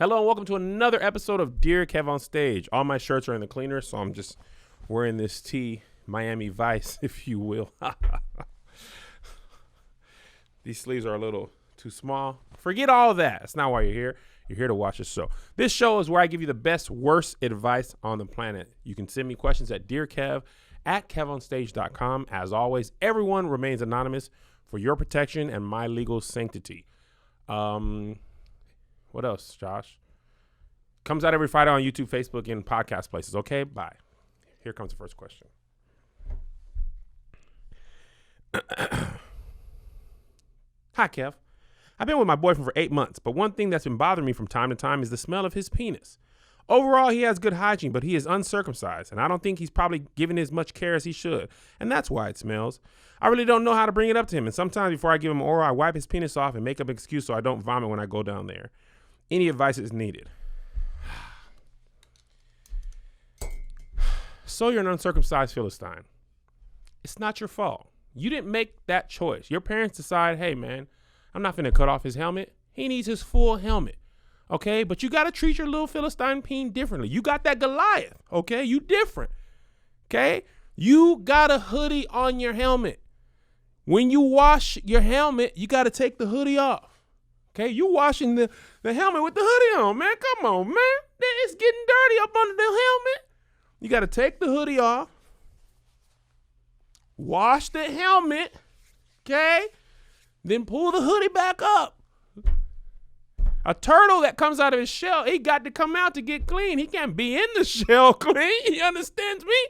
Hello and welcome to another episode of Dear Kev on Stage. All my shirts are in the cleaner, so I'm just wearing this tee, Miami Vice, if you will. These sleeves are a little too small. Forget all of that. That's not why you're here. You're here to watch the show. This show is where I give you the best, worst advice on the planet. You can send me questions at dearkev@kevonstage.com. As always, everyone remains anonymous for your protection and my legal sanctity. What else, Josh? Comes out every Friday on YouTube, Facebook, and podcast places. Okay, bye. Here comes the first question. Hi, Kev. I've been with my boyfriend for 8 months, but one thing that's been bothering me from time to time is the smell of his penis. Overall, he has good hygiene, but he is uncircumcised, and I don't think he's probably given as much care as he should, and that's why it smells. I really don't know how to bring it up to him, and sometimes before I give him oral, I wipe his penis off and make up an excuse so I don't vomit when I go down there. Any advice is needed. So you're an uncircumcised Philistine. It's not your fault. You didn't make that choice. Your parents decide, hey, man, I'm not finna cut off his helmet. He needs his full helmet, okay? But you got to treat your little Philistine peen differently. You got that Goliath, okay? You different, okay? You got a hoodie on your helmet. When you wash your helmet, you got to take the hoodie off. Okay, you washing the helmet with the hoodie on, man. Come on, man. It's getting dirty up under the helmet. You got to take the hoodie off. Wash the helmet. Okay? Then pull the hoodie back up. A turtle that comes out of his shell, he got to come out to get clean. He can't be in the shell clean. You understand me?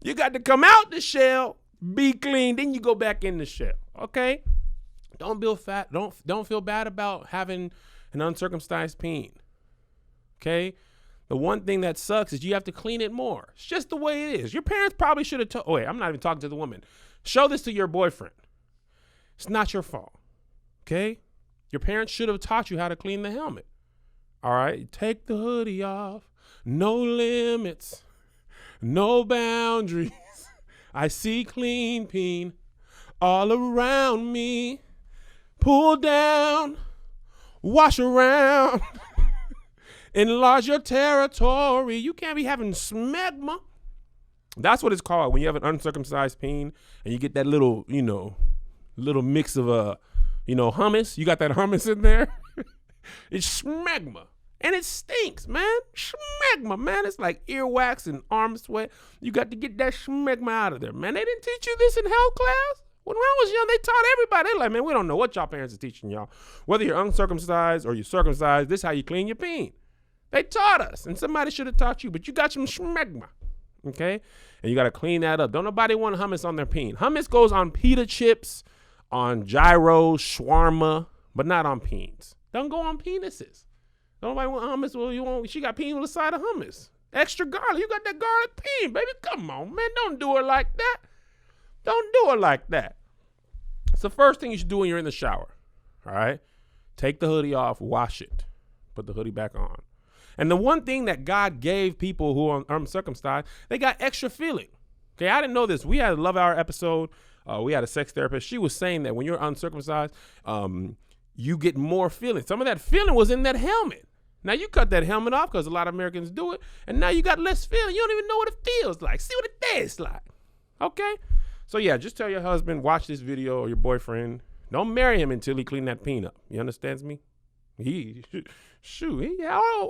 You got to come out the shell, be clean, then you go back in the shell. Okay? Don't feel fat. Don't feel bad about having an uncircumcised peen. Okay? The one thing that sucks is you have to clean it more. It's just the way it is. Your parents probably should have oh, wait, I'm not even talking to the woman. Show this to your boyfriend. It's not your fault. Okay? Your parents should have taught you how to clean the helmet. All right? Take the hoodie off. No limits. No boundaries. I see clean peen all around me. Pull down, wash around, enlarge your territory. You can't be having smegma. That's what it's called when you have an uncircumcised peen and you get that little, little mix of, hummus. You got that hummus in there. It's smegma. And it stinks, man. Smegma, man. It's like earwax and arm sweat. You got to get that smegma out of there, man. They didn't teach you this in health class? When I was young, they taught everybody. They're like, man, we don't know what y'all parents are teaching y'all. Whether you're uncircumcised or you're circumcised, this is how you clean your peen. They taught us, and somebody should have taught you, but you got some schmegma, okay? And you got to clean that up. Don't nobody want hummus on their peen. Hummus goes on pita chips, on gyros, shawarma, but not on peens. Don't go on penises. Don't nobody want hummus. Well, she got peen on the side of hummus. Extra garlic. You got that garlic peen, baby. Come on, man. Don't do her like that. Don't do it like that. It's the first thing you should do when you're in the shower. All right? Take the hoodie off, wash it, put the hoodie back on. And the one thing that God gave people who are uncircumcised, they got extra feeling. Okay, I didn't know this. We had a Love Hour episode. We had a sex therapist. She was saying that when you're uncircumcised, you get more feeling. Some of that feeling was in that helmet. Now, you cut that helmet off because a lot of Americans do it, and now you got less feeling. You don't even know what it feels like. See what it tastes like. Okay? So, yeah, just tell your husband, watch this video, or your boyfriend. Don't marry him until he clean that peen up. You understand me? How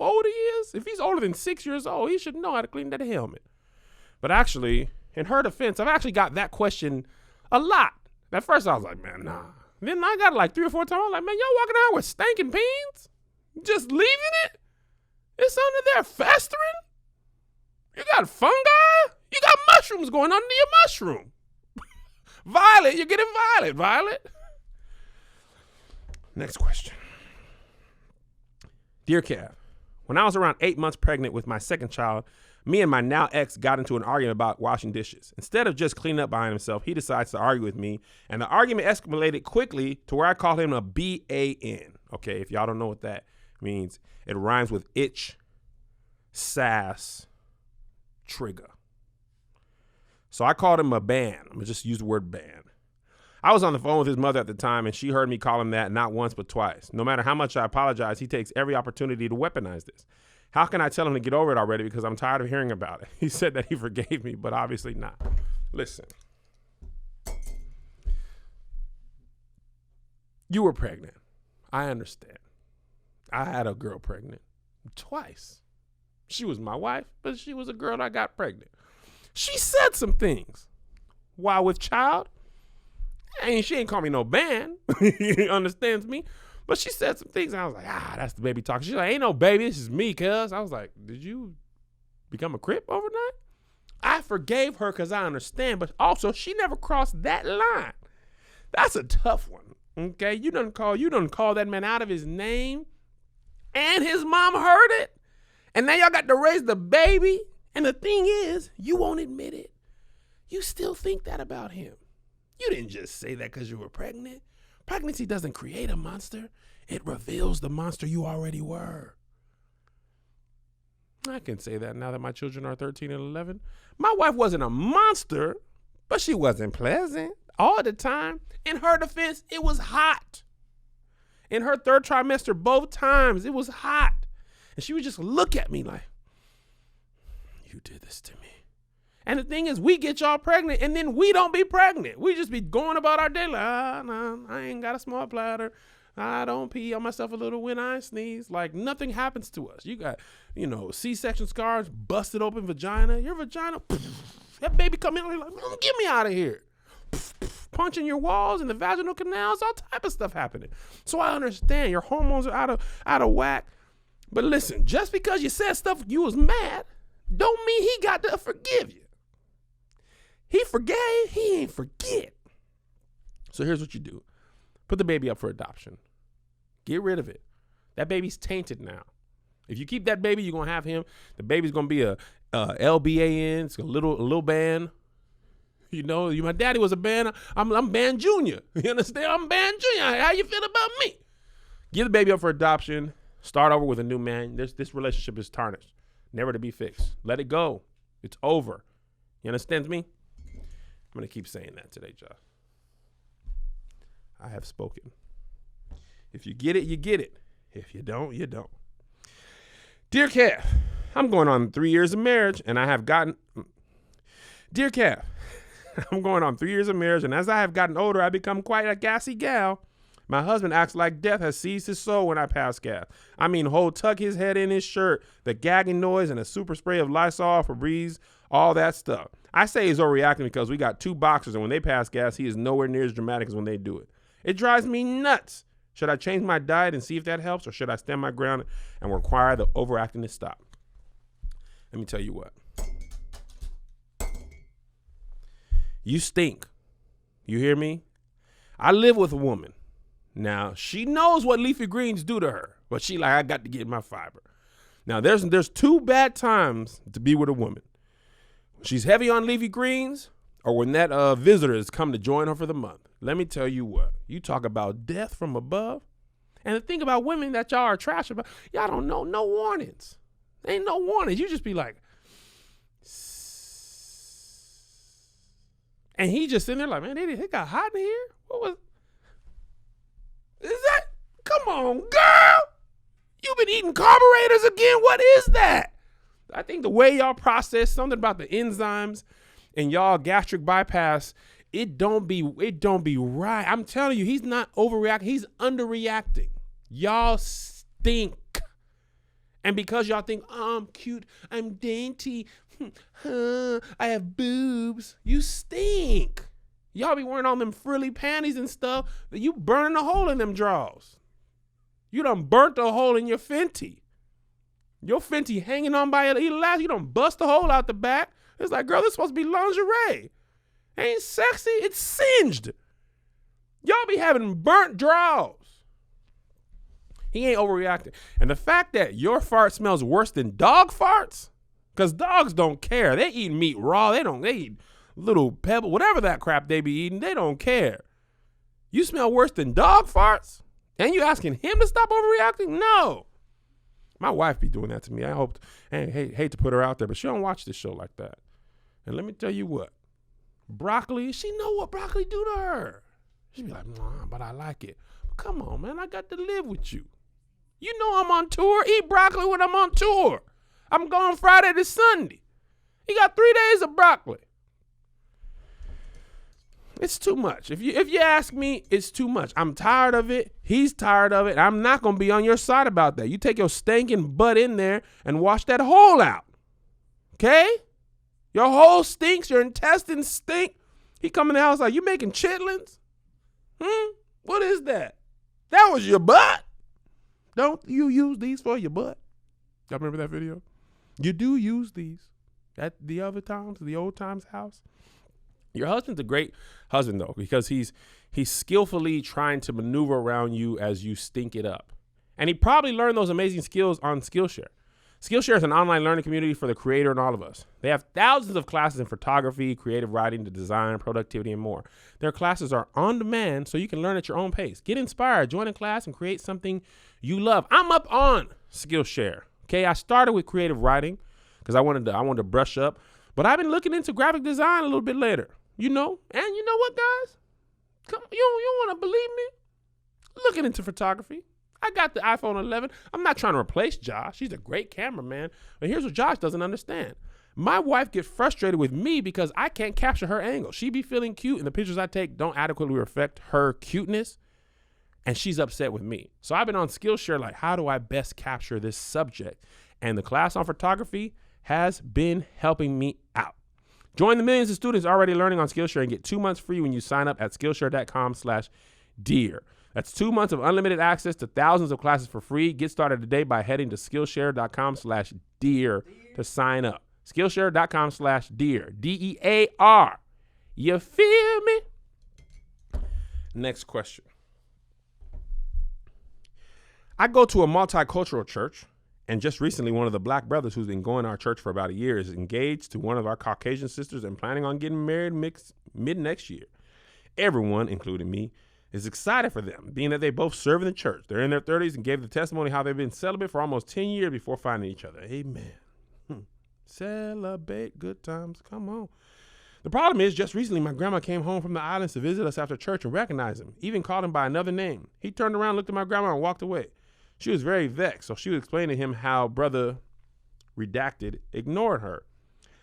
old he is? If he's older than 6 years old, he should know how to clean that helmet. But actually, in her defense, I've actually got that question a lot. At first, I was like, man, nah. Then I got it like 3 or 4 times. I was like, man, y'all walking around with stinking peens? Just leaving it? It's under there festering? You got fungi? You got mushrooms going under your mushroom. Violet, you're getting Violet. Next question. Dear Kev, when I was around 8 months pregnant with my second child, me and my now ex got into an argument about washing dishes. Instead of just cleaning up behind himself, he decides to argue with me, and the argument escalated quickly to where I called him a BAN. Okay, if y'all don't know what that means, it rhymes with itch, sass, trigger. So I called him a ban. I'm going to just use the word ban. I was on the phone with his mother at the time, and she heard me call him that not once but twice. No matter how much I apologize, he takes every opportunity to weaponize this. How can I tell him to get over it already because I'm tired of hearing about it? He said that he forgave me, but obviously not. Listen. You were pregnant. I understand. I had a girl pregnant twice. She was my wife, but she was a girl that got pregnant. She said some things while with child. She ain't call me no ban. He understands me. But she said some things, and I was like, that's the baby talking. She's like, ain't no baby, this is me, cuz. I was like, did you become a Crip overnight? I forgave her because I understand, but also she never crossed that line. That's a tough one, okay? You done call that man out of his name, and his mom heard it, and now y'all got to raise the baby, and the thing is, you won't admit it. You still think that about him. You didn't just say that because you were pregnant. Pregnancy doesn't create a monster. It reveals the monster you already were. I can say that now that my children are 13 and 11. My wife wasn't a monster, but she wasn't pleasant all the time. In her defense, it was hot. In her third trimester, both times, it was hot. And she would just look at me like, you did this to me. And the thing is, we get y'all pregnant, and then we don't be pregnant. We just be going about our day like, no, I ain't got a small bladder. I don't pee on myself a little when I sneeze. Like, nothing happens to us. You got, C-section scars, busted open vagina. Your vagina, that baby come in like, get me out of here. Punching your walls and the vaginal canals, all type of stuff happening. So I understand your hormones are out of whack. But listen, just because you said stuff you was mad, don't mean he got to forgive you. He forgave, he ain't forget. So here's what you do. Put the baby up for adoption. Get rid of it. That baby's tainted now. If you keep that baby, you're going to have him. The baby's going to be a LBAN. It's a little band. My daddy was a band. I'm band junior. You understand? I'm band junior. How you feel about me? Give the baby up for adoption. Start over with a new man. This relationship is tarnished. Never to be fixed. Let it go. It's over. You understand me? I'm going to keep saying that today, Josh. I have spoken. If you get it, you get it. If you don't, you don't. Dear Kev, I'm going on 3 years of marriage, and I have gotten... Dear Kev, I'm going on 3 years of marriage, and as I have gotten older, I become quite a gassy gal. My husband acts like death has seized his soul when I pass gas. Tuck his head in his shirt, the gagging noise, and a super spray of Lysol, Febreze, all that stuff. I say he's overreacting because we got two boxers, and when they pass gas, he is nowhere near as dramatic as when they do it. It drives me nuts. Should I change my diet and see if that helps, or should I stand my ground and require the overacting to stop? Let me tell you what. You stink. You hear me? I live with a woman. Now, she knows what leafy greens do to her, but she I got to get my fiber. Now, there's two bad times to be with a woman. She's heavy on leafy greens, or when that visitor has come to join her for the month. Let me tell you what. You talk about death from above. And the thing about women that y'all are trash about, y'all don't know no warnings. Ain't no warnings. You just be like, and he just sitting there like, man, it got hot in here? What was... Is that? Come on, girl. You've been eating carburetors again. What is that? I think the way y'all process something about the enzymes and y'all gastric bypass, it don't be right. I'm telling you, he's not overreacting. He's underreacting. Y'all stink. And because y'all think, oh, I'm cute, I'm dainty, I have boobs, you stink. Y'all be wearing all them frilly panties and stuff. You burning a hole in them drawers. You done burnt a hole in your Fenty. Your Fenty hanging on by your elastic. You done bust a hole out the back. It's like, girl, this supposed to be lingerie. Ain't sexy. It's singed. Y'all be having burnt drawers. He ain't overreacting. And the fact that your fart smells worse than dog farts, because dogs don't care. They eat meat raw. They eat little pebble, whatever that crap they be eating. They don't care. You smell worse than dog farts? And you asking him to stop overreacting? No. My wife be doing that to me. I hate to put her out there, but she don't watch this show like that. And let me tell you what. Broccoli, she know what broccoli do to her. She'd be like, nah, but I like it. Come on, man, I got to live with you. You know I'm on tour. Eat broccoli when I'm on tour. I'm gone Friday to Sunday. He got 3 days of broccoli. It's too much. If you ask me, it's too much. I'm tired of it. He's tired of it. I'm not going to be on your side about that. You take your stinking butt in there and wash that hole out. Okay? Your hole stinks. Your intestines stink. He come in the house like, you making chitlins? What is that? That was your butt? Don't you use these for your butt? Y'all remember that video? You do use these at the old times house. Your husband's a great husband, though, because he's skillfully trying to maneuver around you as you stink it up. And he probably learned those amazing skills on Skillshare. Skillshare is an online learning community for the creator and all of us. They have thousands of classes in photography, creative writing, to design, productivity, and more. Their classes are on demand, so you can learn at your own pace. Get inspired, join a class, and create something you love. I'm up on Skillshare. Okay, I started with creative writing because I wanted to brush up, but I've been looking into graphic design a little bit later. You know, and you know what, guys? Come, you want to believe me? Looking into photography. I got the iPhone 11. I'm not trying to replace Josh. He's a great cameraman. But here's what Josh doesn't understand. My wife gets frustrated with me because I can't capture her angle. She be feeling cute, and the pictures I take don't adequately reflect her cuteness, and she's upset with me. So I've been on Skillshare like, how do I best capture this subject? And the class on photography has been helping me out. Join the millions of students already learning on Skillshare and get 2 months free when you sign up at Skillshare.com/dear. That's 2 months of unlimited access to thousands of classes for free. Get started today by heading to Skillshare.com/dear to sign up. Skillshare.com/dear. DEAR. You feel me? Next question. I go to a multicultural church. And just recently, one of the black brothers who's been going to our church for about a year is engaged to one of our Caucasian sisters and planning on getting married mid next year. Everyone, including me, is excited for them, being that they both serve in the church. They're in their 30s and gave the testimony how they've been celibate for almost 10 years before finding each other. Amen. Celebrate good times. Come on. The problem is, just recently, my grandma came home from the islands to visit us after church and recognized him, even called him by another name. He turned around, looked at my grandma, and walked away. She was very vexed, so she was explaining to him how Brother Redacted ignored her.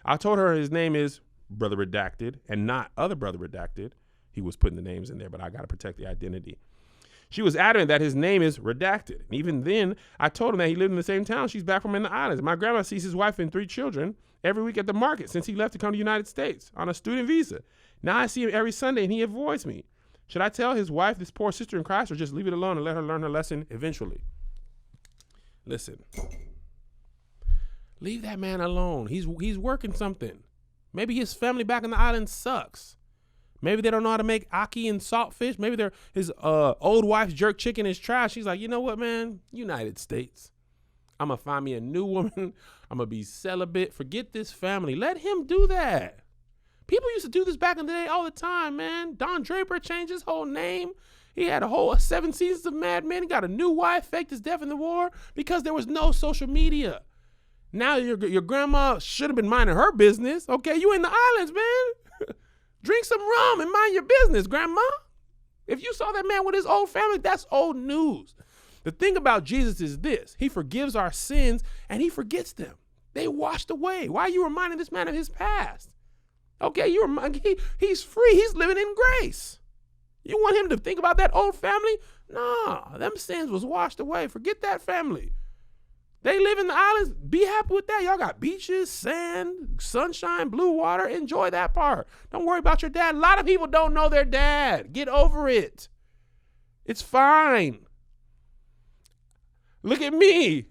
I told her his name is Brother Redacted and not Other Brother Redacted. He was putting the names in there, but I got to protect the identity. She was adamant that his name is Redacted. And even then, I told him that he lived in the same town she's back from in the islands. My grandma sees his wife and 3 children every week at the market since he left to come to the United States on a student visa. Now I see him every Sunday and he avoids me. Should I tell his wife, this poor sister in Christ, or just leave it alone and let her learn her lesson eventually? Listen, leave that man alone. He's working something. Maybe his family back in the island sucks. Maybe they don't know how to make ackee and saltfish. Maybe his old wife's jerk chicken is trash. She's like, you know what, man? United States. I'm going to find me a new woman. I'm going to be celibate. Forget this family. Let him do that. People used to do this back in the day all the time, man. Don Draper changed his whole name. He had a whole 7 seasons of Mad Men. He got a new wife, faked his death in the war because there was no social media. Now your grandma should have been minding her business. Okay, you in the islands, man. Drink some rum and mind your business, grandma. If you saw that man with his old family, that's old news. The thing about Jesus is this. He forgives our sins and he forgets them. They washed away. Why are you reminding this man of his past? Okay, he's free. He's living in grace. You want him to think about that old family? Nah, them sins was washed away. Forget that family. They live in the islands. Be happy with that. Y'all got beaches, sand, sunshine, blue water. Enjoy that part. Don't worry about your dad. A lot of people don't know their dad. Get over it. It's fine. Look at me.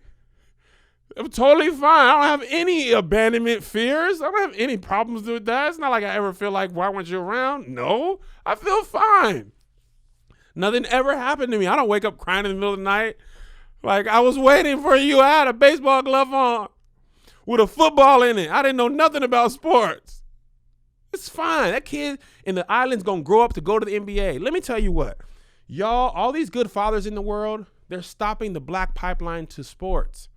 I'm totally fine. I don't have any abandonment fears. I don't have any problems with that. It's not like I ever feel like, why weren't you around? No, I feel fine. Nothing ever happened to me. I don't wake up crying in the middle of the night. Like, I was waiting for you. I had a baseball glove on with a football in it. I didn't know nothing about sports. It's fine. That kid in the island's going to grow up to go to the NBA. Let me tell you what. Y'all, all these good fathers in the world, they're stopping the black pipeline to sports.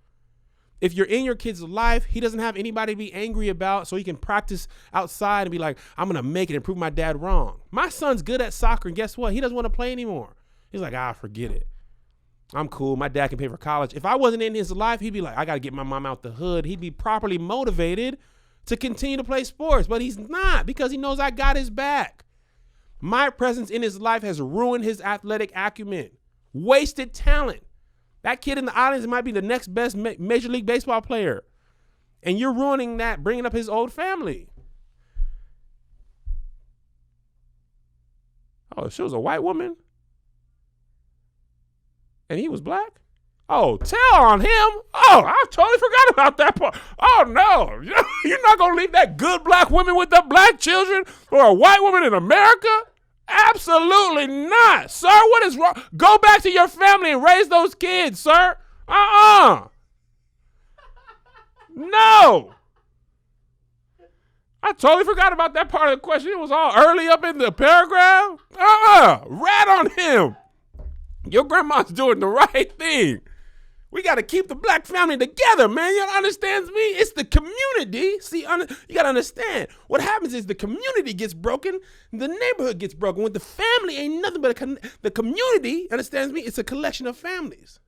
If you're in your kid's life, he doesn't have anybody to be angry about, so he can practice outside and be like, I'm going to make it and prove my dad wrong. My son's good at soccer, and guess what? He doesn't want to play anymore. He's like, forget it. I'm cool. My dad can pay for college. If I wasn't in his life, he'd be like, I got to get my mom out the hood. He'd be properly motivated to continue to play sports, but he's not, because he knows I got his back. My presence in his life has ruined his athletic acumen, wasted talent. That kid in the islands might be the next best Major League Baseball player. And you're ruining that, bringing up his old family. Oh, she was a white woman? And he was black? Oh, tell on him. Oh, I totally forgot about that part. Oh, no. You're not going to leave that good black woman with the black children or a white woman in America? Absolutely not. Sir, what is wrong? Go back to your family and raise those kids, sir. No. I totally forgot about that part of the question. It was all early up in the paragraph. Rat on him. Your grandma's doing the right thing. We got to keep the black family together, man. You understand me? It's the community. See, you got to understand. What happens is the community gets broken, the neighborhood gets broken. When the family ain't nothing but the community, understands me? It's a collection of families.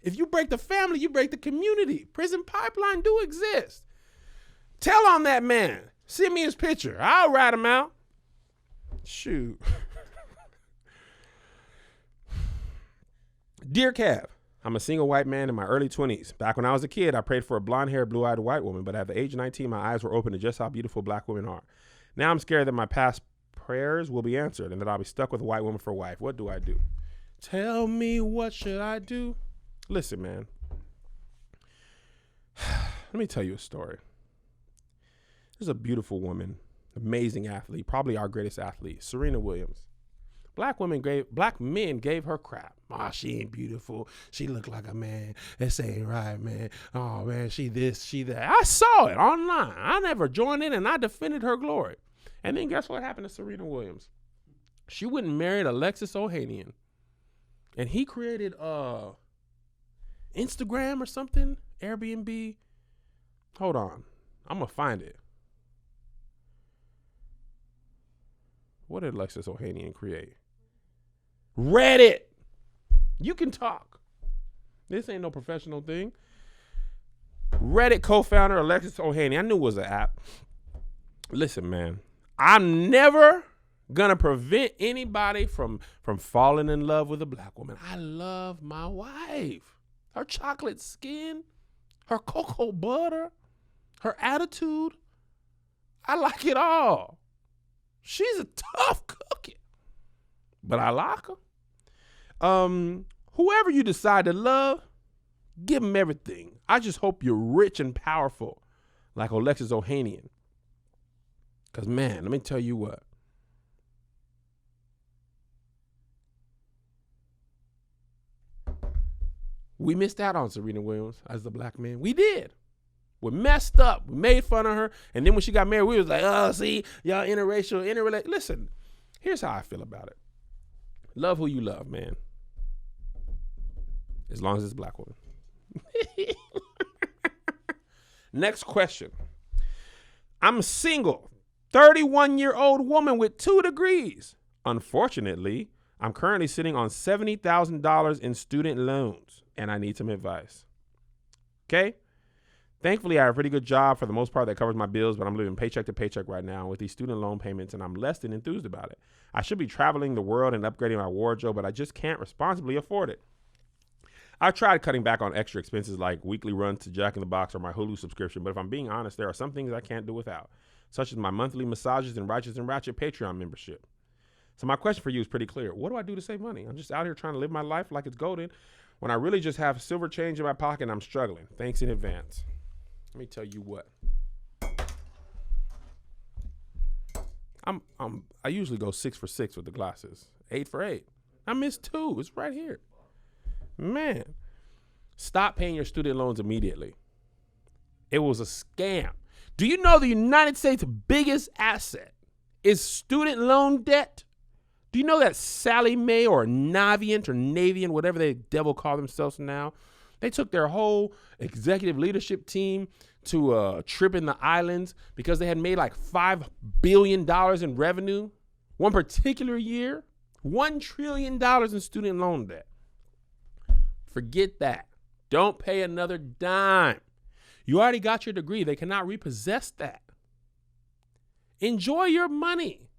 If you break the family, you break the community. Prison pipeline do exist. Tell on that man. Send me his picture. I'll rat him out. Shoot. Dear Kev, I'm a single white man in my early 20s. Back when I was a kid, I prayed for a blonde-haired, blue-eyed white woman, but at the age of 19, my eyes were open to just how beautiful black women are. Now I'm scared that my past prayers will be answered and that I'll be stuck with a white woman for wife. What do I do? Tell me, what should I do? Listen, man. Let me tell you a story. There's a beautiful woman, amazing athlete, probably our greatest athlete, Serena Williams. Black men gave her crap. She ain't beautiful. She look like a man. This ain't right, man. Oh, man, she this, she that. I saw it online. I never joined in, and I defended her glory. And then guess what happened to Serena Williams? She went and married Alexis Ohanian. And he created Instagram or something, Airbnb. Hold on. I'm going to find it. What did Alexis Ohanian create? Reddit. You can talk. This ain't no professional thing. Reddit co-founder Alexis Ohanian. I knew it was an app. Listen, man. I'm never gonna prevent anybody from falling in love with a black woman. I love my wife. Her chocolate skin, her cocoa butter, her attitude. I like it all. She's a tough cookie, but I like her. Whoever you decide to love, give them everything. I just hope you're rich and powerful like Alexis Ohanian. Because, man, let me tell you what. We missed out on Serena Williams as the black man. We did. We messed up. We made fun of her. And then when she got married, we was like, oh, see, y'all interracial, interrelated. Listen, here's how I feel about it. Love who you love, man. As long as it's a black woman. Next question. I'm a single, 31-year-old woman with 2 degrees. Unfortunately, I'm currently sitting on $70,000 in student loans, and I need some advice. Okay? Thankfully, I have a pretty good job for the most part that covers my bills, but I'm living paycheck to paycheck right now with these student loan payments, and I'm less than enthused about it. I should be traveling the world and upgrading my wardrobe, but I just can't responsibly afford it. I've tried cutting back on extra expenses like weekly runs to Jack in the Box or my Hulu subscription, but if I'm being honest, there are some things I can't do without, such as my monthly massages and Righteous and Ratchet Patreon membership. So my question for you is pretty clear. What do I do to save money? I'm just out here trying to live my life like it's golden when I really just have silver change in my pocket and I'm struggling. Thanks in advance. Let me tell you what. I usually go 6 for 6 with the glasses. 8 for 8. I missed 2. It's right here. Man, stop paying your student loans immediately. It was a scam. Do you know the United States' biggest asset is student loan debt? Do you know that Sally Mae or Navient or Navient, whatever they devil call themselves now, They took their whole executive leadership team to a trip in the islands because they had made like $5 billion in revenue one particular year. $1 trillion in student loan debt. Forget that. Don't pay another dime. You already got your degree. They cannot repossess that. Enjoy your money.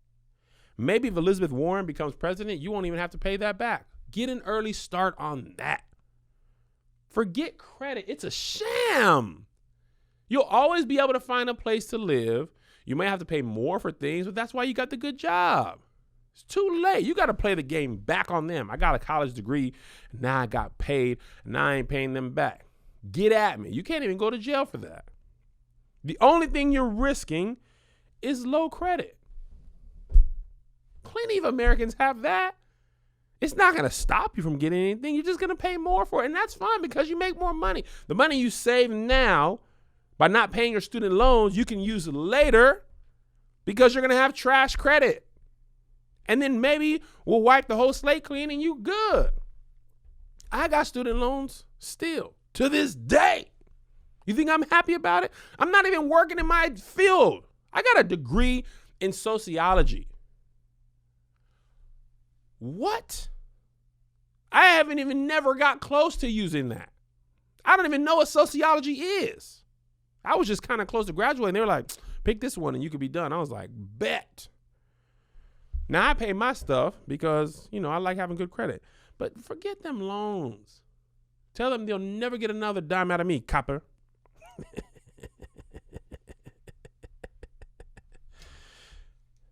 Maybe if Elizabeth Warren becomes president, you won't even have to pay that back. Get an early start on that. Forget credit. It's a sham. You'll always be able to find a place to live. You may have to pay more for things, but that's why you got the good job. It's too late. You got to play the game back on them. I got a college degree. Now I got paid. Now I ain't paying them back. Get at me. You can't even go to jail for that. The only thing you're risking is low credit. Plenty of Americans have that. It's not going to stop you from getting anything. You're just going to pay more for it. And that's fine because you make more money. The money you save now by not paying your student loans, you can use later because you're going to have trash credit. And then maybe we'll wipe the whole slate clean and you good. I got student loans still to this day. You think I'm happy about it? I'm not even working in my field. I got a degree in sociology. What? I haven't even never got close to using that. I don't even know what sociology is. I was just kind of close to graduating. They were like, pick this one and you could be done. I was like, bet. Now I pay my stuff because, I like having good credit. But forget them loans. Tell them they'll never get another dime out of me, copper.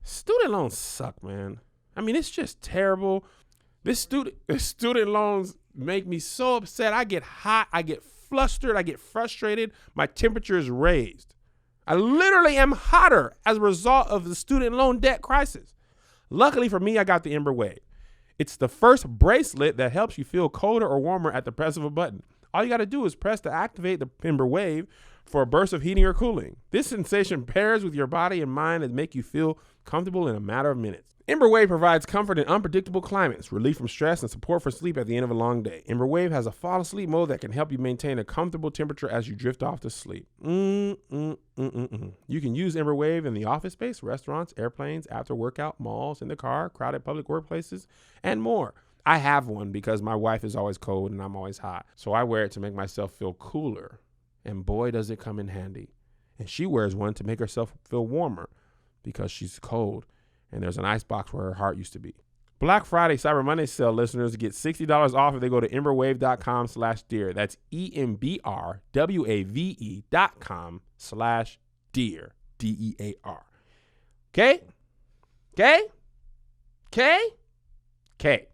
Student loans suck, man. I mean, it's just terrible. Student loans make me so upset. I get hot. I get flustered. I get frustrated. My temperature is raised. I literally am hotter as a result of the student loan debt crisis. Luckily for me, I got the Ember Wave. It's the first bracelet that helps you feel colder or warmer at the press of a button. All you got to do is press to activate the Ember Wave for a burst of heating or cooling. This sensation pairs with your body and mind and make you feel comfortable in a matter of minutes. Ember Wave provides comfort in unpredictable climates, relief from stress, and support for sleep at the end of a long day. Ember Wave has a fall asleep mode that can help you maintain a comfortable temperature as you drift off to sleep. You can use Ember Wave in the office space, restaurants, airplanes, after workout, malls, in the car, crowded public workplaces, and more. I have one because my wife is always cold and I'm always hot. So I wear it to make myself feel cooler. And boy, does it come in handy. And she wears one to make herself feel warmer because she's cold. And there's an ice box where her heart used to be. Black Friday Cyber Monday sale listeners get $60 off if they go to emberwave.com/dear. That's EMBRWAVE.com/dear. DEAR. Okay? Okay? Okay? Okay.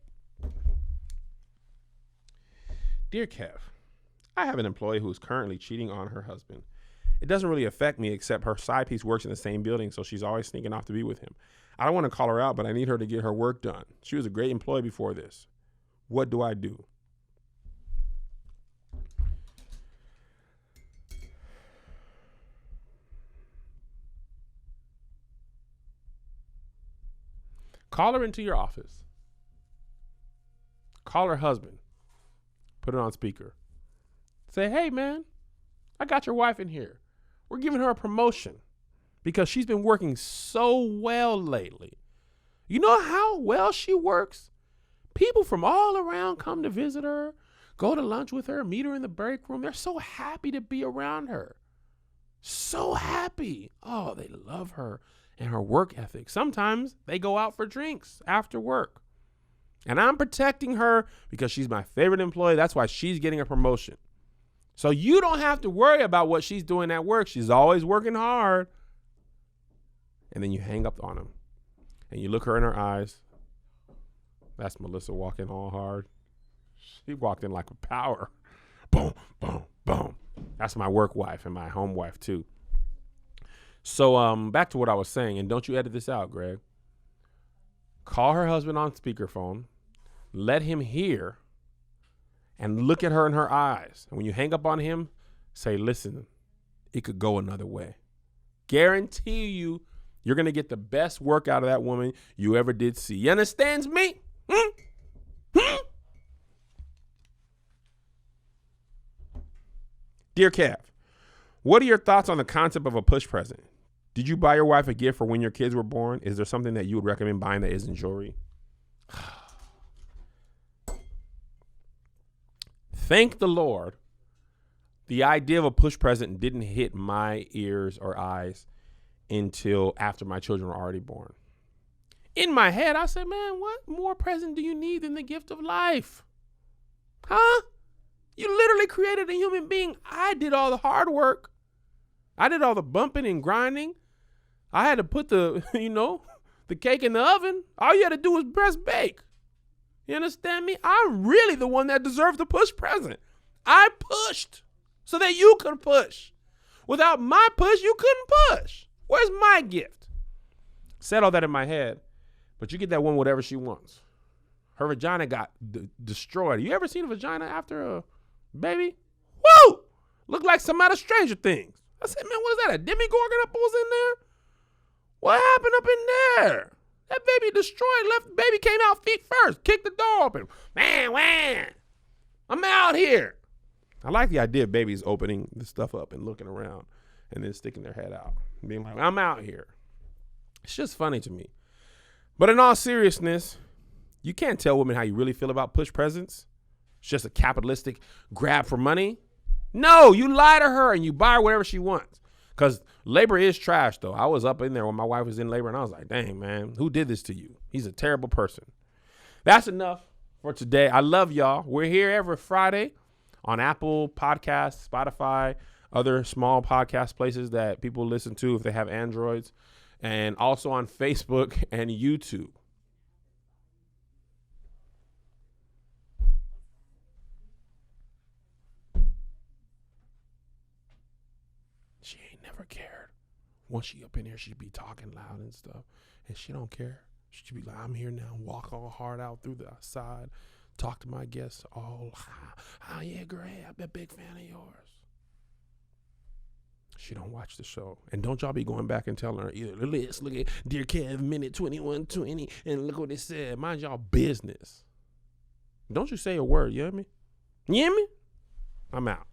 Dear Kev, I have an employee who is currently cheating on her husband. It doesn't really affect me except her side piece works in the same building, so she's always sneaking off to be with him. I don't want to call her out, but I need her to get her work done. She was a great employee before this. What do I do? Call her into your office. Call her husband. Put it on speaker. Say, hey, man, I got your wife in here. We're giving her a promotion because she's been working so well lately. You know how well she works? People from all around come to visit her, go to lunch with her, meet her in the break room. They're so happy to be around her. So happy. Oh, they love her and her work ethic. Sometimes they go out for drinks after work. And I'm protecting her because she's my favorite employee. That's why she's getting a promotion. So you don't have to worry about what she's doing at work. She's always working hard. And then you hang up on him. And you look her in her eyes. That's Melissa walking all hard. She walked in like a power. Boom, boom, boom. That's my work wife and my home wife too. So back to what I was saying. And don't you edit this out, Greg. Call her husband on speakerphone. Let him hear. And look at her in her eyes. And when you hang up on him, say, listen, it could go another way. Guarantee you, you're going to get the best work out of that woman you ever did see. You understands me? Dear Kev, what are your thoughts on the concept of a push present? Did you buy your wife a gift for when your kids were born? Is there something that you would recommend buying that isn't jewelry? Thank the Lord, the idea of a push present didn't hit my ears or eyes until after my children were already born. In my head, I said, man, what more present do you need than the gift of life? Huh? You literally created a human being. I did all the hard work. I did all the bumping and grinding. I had to put the cake in the oven. All you had to do was press bake. You understand me? I'm really the one that deserves the push present. I pushed so that you could push. Without my push, you couldn't push. Where's my gift? Said all that in my head, but you get that one whatever she wants. Her vagina got destroyed. You ever seen a vagina after a baby? Woo! Looked like some out of Stranger Things. I said, man, what is that? A demigorgon up was in there? What happened up in there? That baby destroyed, left, baby came out feet first, kicked the door open. Man, wham! I'm out here. I like the idea of babies opening the stuff up and looking around and then sticking their head out and being like, I'm out here. It's just funny to me. But in all seriousness, you can't tell women how you really feel about push presents. It's just a capitalistic grab for money. No, you lie to her and you buy her whatever she wants. Because labor is trash, though. I was up in there when my wife was in labor, and I was like, dang, man, who did this to you? He's a terrible person. That's enough for today. I love y'all. We're here every Friday on Apple Podcasts, Spotify, other small podcast places that people listen to if they have Androids, and also on Facebook and YouTube. She ain't never cared. Once she up in here, she'd be talking loud and stuff. And she don't care. She'd be like, I'm here now. Walk all hard out through the side. Talk to my guests. Oh, yeah, great. I'm a big fan of yours. She don't watch the show. And don't y'all be going back and telling her, let's look at Dear Kev, minute 21:20, and look what it said. Mind y'all business. Don't you say a word, you hear me? You hear me? I'm out.